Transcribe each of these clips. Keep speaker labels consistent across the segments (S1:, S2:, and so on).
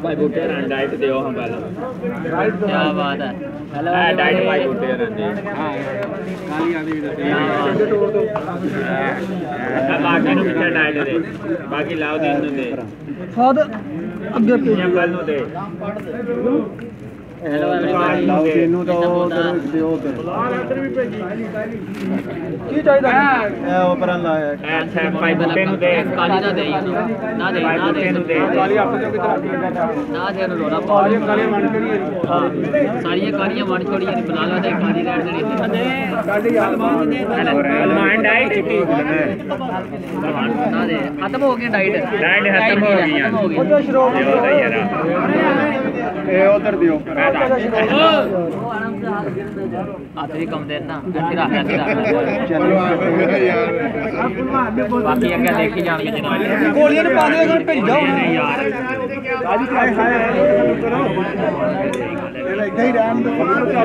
S1: भाई बूटे डाइट दियो हम पहले क्या बात है हेलो डाइट भाई बूटे हां काली आंधी भी दे बाकी नु पीछे डाइट दे बाकी लाओ दिन नु दे खुद अगे पीछे कल नु दे हेलो एवरीबॉडी लाओ दिन नु तो दियो ते इधर भी भेजी की चाहिदा ए ऊपर लाया अच्छा भाई बूटे नु दे काली ना दे ना दे ना दे काली आप जो कितना ना दे रोला काली काली मान छोड़ी हां सारी कालियां मान छोड़ी नहीं बुला ला दे काली रेड देनी दे गाड़ी यार मान दे अलमान डाइट छुट्टी ना दे खत्म हो गई डाइट खत्म हो गई यार वो जो शुरू हो गया यार ए उधर दियो हाथ भी कम देना गंदी रख बाकी अगर देखी जाएंगे जनाब गोलियां ने पानी अगर भेज जाओ यार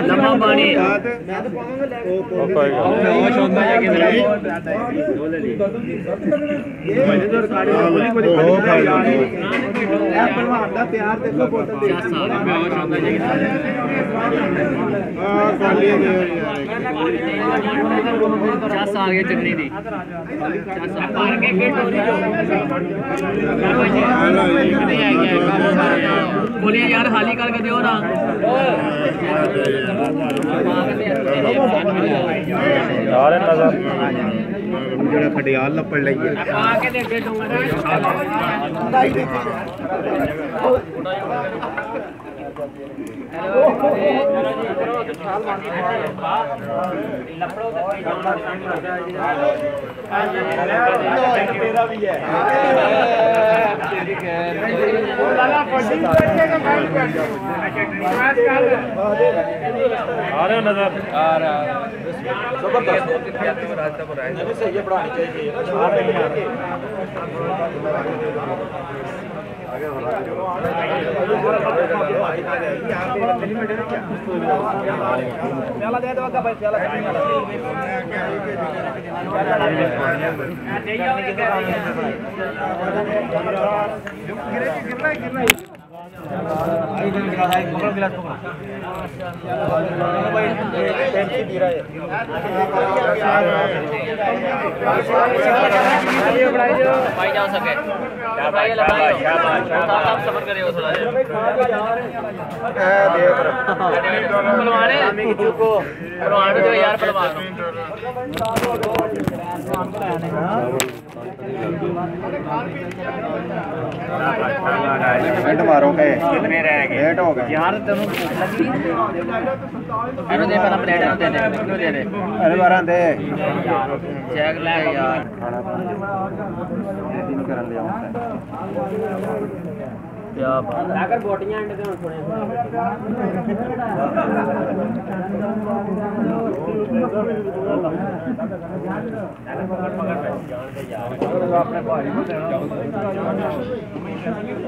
S1: लम्मा पानी होश होंदा है किधर पहलवान दा प्यार देखो बोतल दे होश होंदा है हां काली दे यार 4 साल के चटनी दी 4 साल मार के टोरी जो बोलिए यार हाली करके दियो ना यार नजर जेड़ा खडियाल लपड़ लईए आके देखे दूंगा तेरा भी है आ रहा नजर आ रहा जबरदस्त सही है बढ़ानी चाहिए प्याला दे दो भाई प्याला गिरना गिलास पकड़ो भाई पेंसिल दे रहा है भाई जाओ सके आप सफर करिए थोड़ा पहलवान जो यार पहलवान मिनट मारो के कितने रह गए लेट हो गए यार तेनू भूख लगी एनो दे पहला प्लेट दे दे क्यों दे दे अरे 12 दे चेक ले यार तीनों करन ले आऊं क्या बात अगर बोटियां एंड के थोड़े पकड़ यार अपने भाई को